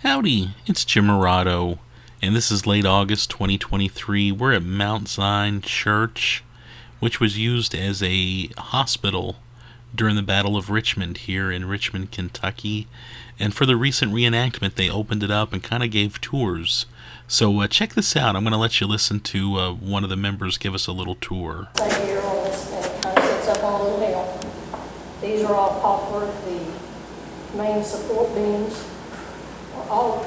Howdy, it's Jim Murado, and this is late August 2023. We're at Mount Zion Church, which was used as a hospital during the Battle of Richmond here in Richmond, Kentucky. And for the recent reenactment, they opened it up and kind of gave tours. So check this out. I'm going to let you listen to one of the members give us a little tour. Right here on this, and it kind of sits up on a little hill. These are all poplar, the main support beams. All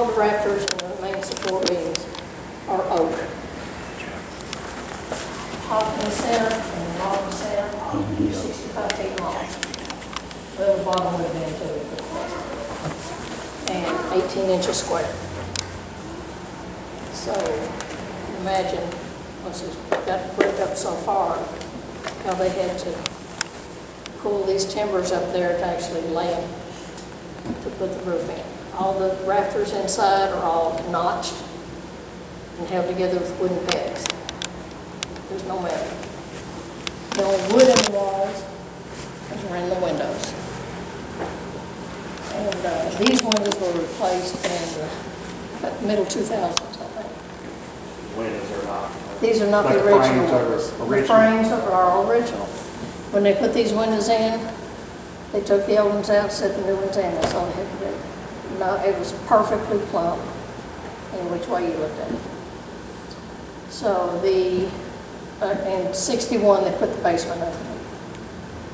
the rafters and the main support beams are oak. Top in the center and the bottom center, 65 feet long. Well, the bottom would have been too, and 18 inches square. So imagine, once it's got brick up so far, how they had to pull these timbers up there to actually lay them to put the roof in. All the rafters inside are all notched and held together with wooden pegs. There's no metal. The only wood in the walls is around the windows. And these windows were replaced in the middle 2000s, I think. Windows are not. These are not Like the the original frames are ones. original? The frames are all original. When they put these windows in, they took the old ones out, set the new ones in. That's all they had to do. No, it was perfectly plumb in which way you looked at it. So in 61, they put the basement up.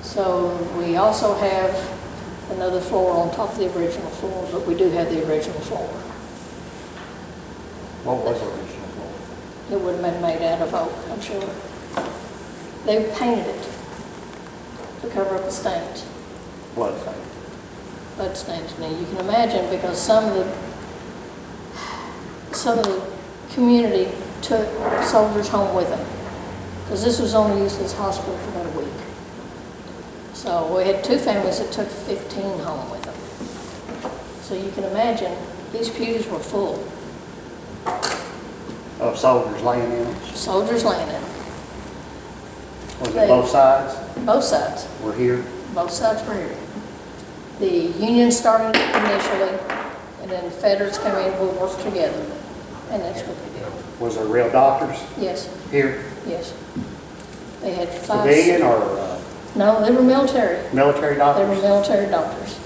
So we also have another floor on top of the original floor, but we do have the original floor. What was the original floor? It would have been made out of oak, I'm sure. They painted it to cover up the stains. Blood stain. Blood stains. Now you can imagine, because some of the community took soldiers home with them, because this was only used as a hospital for about a week. So we had two families that took 15 home with them. So you can imagine, these pews were full. Of soldiers laying in them? Soldiers laying in them. Was it both sides? Both sides. Were here? Both sides were here. The Union started initially, and then the Federals came in, we worked together, and that's what they did. Was there real doctors Yes, here? yes. They had five. Civilian or No, they were military. military They were doctors? military doctors.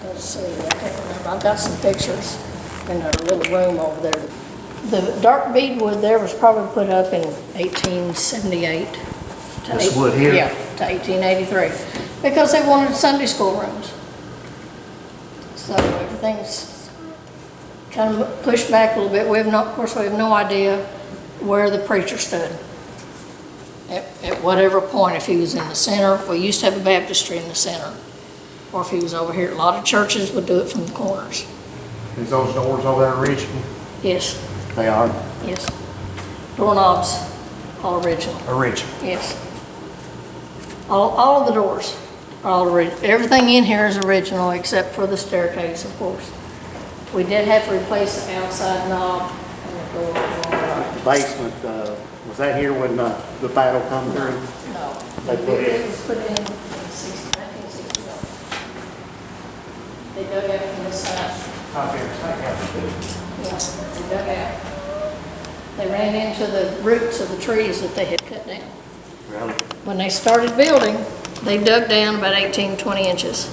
Let's see, I can't remember. I've got some pictures in a little room over there. The dark beadwood there was probably put up in 1878. This wood here? Yeah, to 1883, because they wanted Sunday school rooms. So everything's kind of pushed back a little bit. Of course, we have no idea where the preacher stood. At whatever point, if he was in the center, we used to have a baptistry in the center, or if he was over here. A lot of churches would do it from the corners. Is those doors over there original? Yes, They are? yes. Doorknobs, all original. Original. Yes. All of the doors are all original. Everything in here is original except for the staircase, of course. We did have to replace the outside knob and the door on the right. Basement, was that here when the battle come through? No. They put it- It was put in 1961. They dug out from this side. Yeah, they dug out. They ran into the roots of the trees that they had cut down. Really? When they started building, they dug down about 18, 20 inches.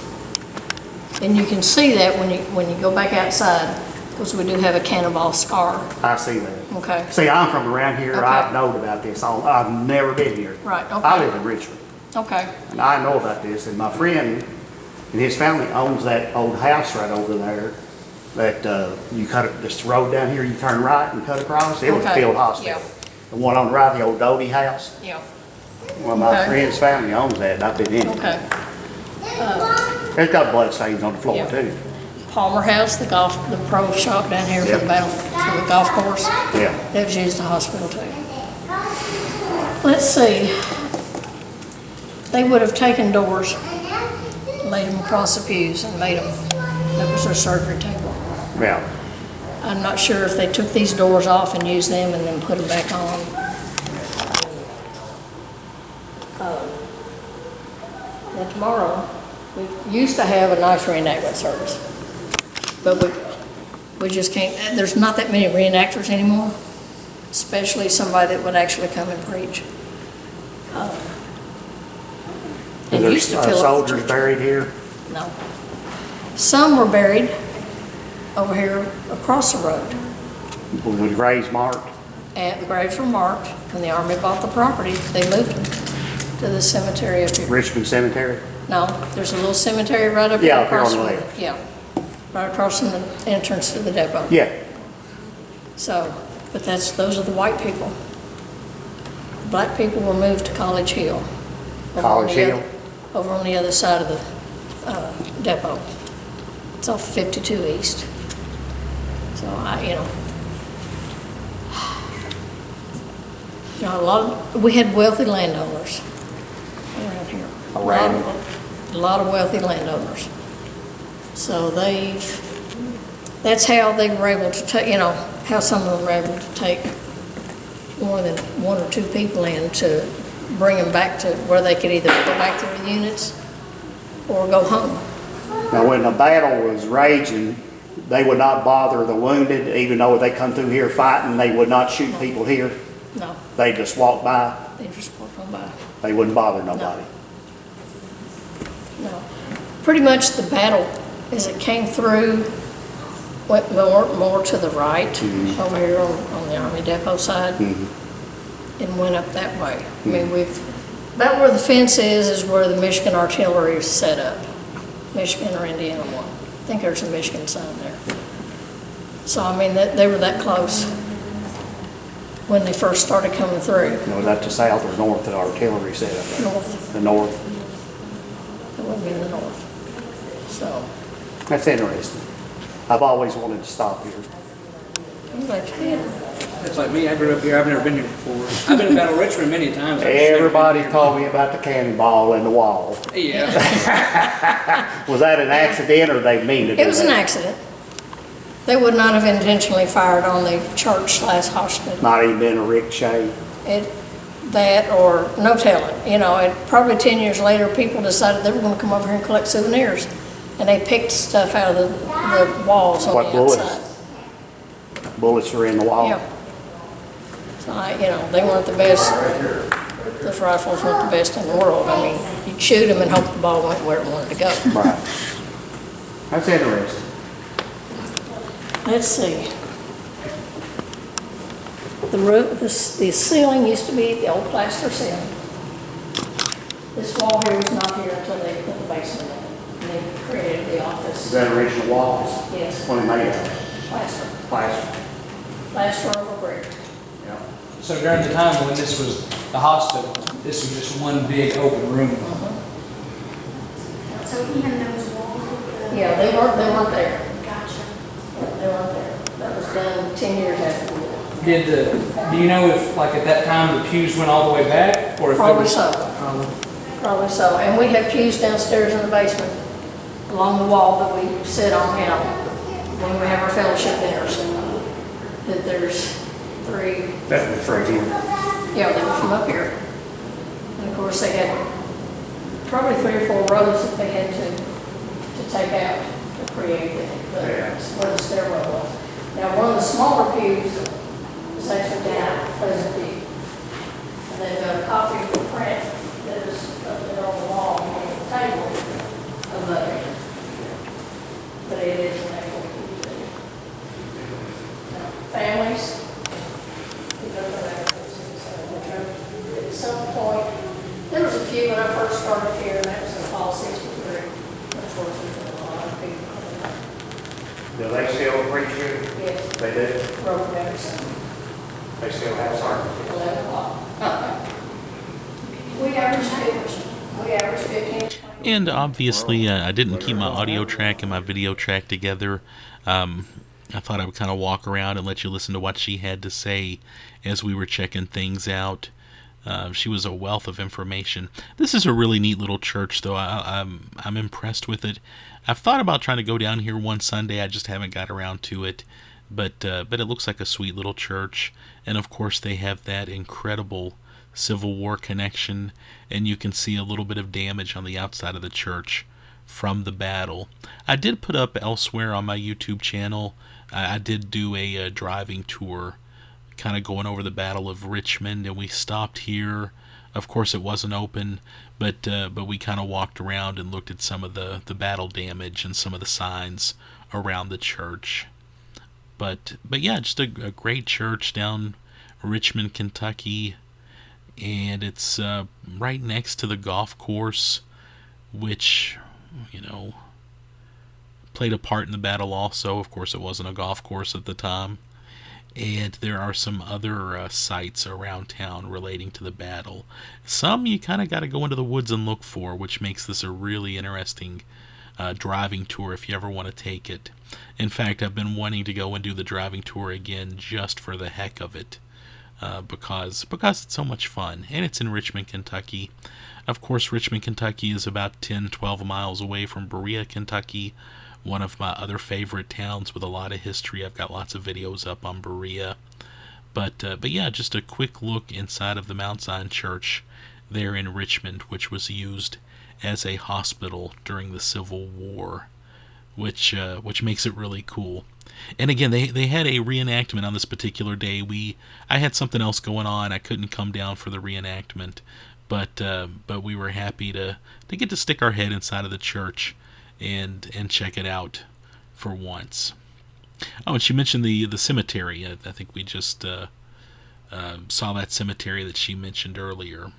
And you can see that when you go back outside, because we do have a cannonball scar. I see that. Okay. See, I'm from around here. Okay. I've known about this. I've never been here. Right, okay. I live in Richmond. Okay. And I know about this, and my friend and his family owns that old house right over there that you cut it, this road down here, you turn right and cut across. It was a Okay, field hospital. yeah. The one on the right, the old Doty house. Yeah. Well, my Okay. friend's family owns that, and I've been in it. Okay. It's got blood stains on the floor Yeah. too. Palmer House, the pro shop down here for Yeah. the battle, for the golf course. Yeah. That was used as a hospital too. Let's see. They would have taken doors, laid them across the pews and made them, that was their surgery table. Yeah. I'm not sure if they took these doors off and used them and then put them back on. Now tomorrow, we used to have a nice reenactment service, but We just can't, there's not that many reenactors anymore, especially somebody that would actually come and preach. It There's used to fill up the soldiers church. buried here. No. Some were buried over here across the road. With the graves marked. And the graves were marked. When the Army bought the property, they moved them to the cemetery up here. Richmond Cemetery. No, there's a little cemetery right up Yeah, here up here on across the from left. Yeah, right across from the entrance to the depot. Yeah. So, but those are the white people. Black people were moved to College Hill. over on College the Hill? Over on the other side of the depot. It's off 52 East. So we had wealthy landowners around here. A lot of wealthy landowners. So that's how they were able to take, how some of them were able to take more than one or two people in to bring them back to where they could either go back to their units or go home. Now, when the battle was raging, they would not bother the wounded, even though they come through here fighting, they would not shoot people here. No, They just walk by. they just walked on by. They wouldn't bother nobody. No. Pretty much the battle, as it came through, went more to the right, over here on the Army Depot side, and went up that way. I mean, about where the fence is where the Michigan Artillery is set up. Michigan or Indiana one. I think there's a Michigan sign there. So, I mean, they were that close when they first started coming through. Was that the south or north of the artillery set up there? North. The north. It would be in the north. So, That's interesting. I've always wanted to stop here. I'm glad you did. It's like me, I grew up here, I've never been here before. I've been to Battle Richmond many times. I've just never been Everybody here. told me about the cannonball in the wall. Yeah. Was that an accident or they mean to do It was an that? accident. They would not have intentionally fired on the church/hospital. Not even been a ricochet. That or no telling. Probably 10 years later, people decided they were going to come over here and collect souvenirs. And they picked stuff out of the walls on What the bullets? outside. Bullets are in the wall. Yeah. So they weren't the best. Those rifles weren't the best in the world. I mean, you'd shoot them and hope the ball went where it wanted to go. Right. That's interesting. Let's see. The roof, the ceiling used to be the old plaster ceiling. This wall here was not here until they put the basement in. And they created the Is office. that original walls? Yes, What are they made of? plaster. Plastic. Plaster over brick. Yeah. So during the time when this was the hospital, this was just one big open room. So even those walls with the. Yeah, they weren't there. Gotcha. They weren't there. That was done 10 years after the war. Do you know if, like, at that time, the pews went all the way back? Or if there Probably was- so. Probably so. And we have pews downstairs in the basement along the wall that we sit on, when we have our fellowship dinners. That there's 3, That was right here. yeah, they were from up here. And of course, they had probably 3 or 4 rows that they had to take out to create where the stairwell was. Now, one of the smaller pews is actually down at Pleasant View. And they've got a copy of the print that is up there on the wall on the table of that. But it is an actual pew. Now, families, we go to that, at some point, there was a few when I first started here, and that was in fall '63. Unfortunately, a lot of people coming up. Do they still preach here? Yes, They do? Robert Anderson, They still have sermons? 11 o'clock. We average 15. And obviously, I didn't keep my audio track and my video track together. I thought I would kind of walk around and let you listen to what she had to say as we were checking things out. She was a wealth of information. This is a really neat little church, though. I'm impressed with it. I've thought about trying to go down here one Sunday. I just haven't got around to it. But it looks like a sweet little church. And of course, they have that incredible Civil War connection, and you can see a little bit of damage on the outside of the church from the battle. I did put up elsewhere on my YouTube channel. I did do a driving tour, kind of going over the Battle of Richmond, and we stopped here. Of course, it wasn't open, but we kind of walked around and looked at some of the battle damage and some of the signs around the church. But yeah, just a great church down Richmond, Kentucky, and it's right next to the golf course, which, you know, played a part in the battle also. Of course, it wasn't a golf course at the time. And there are some other sites around town relating to the battle. Some you kind of got to go into the woods and look for, which makes this a really interesting driving tour if you ever want to take it. In fact, I've been wanting to go and do the driving tour again just for the heck of it, because it's so much fun, and it's in Richmond, Kentucky. Of course, Richmond, Kentucky is about 10-12 miles away from Berea, Kentucky, one of my other favorite towns with a lot of history. I've got lots of videos up on Berea. But yeah, just a quick look inside of the Mount Zion Church there in Richmond, which was used as a hospital during the Civil War, which makes it really cool. And again, they had a reenactment on this particular day. I had something else going on. I couldn't come down for the reenactment, but we were happy to get to stick our head inside of the church and check it out for once. Oh, and she mentioned the cemetery. I think we just saw that cemetery that she mentioned earlier.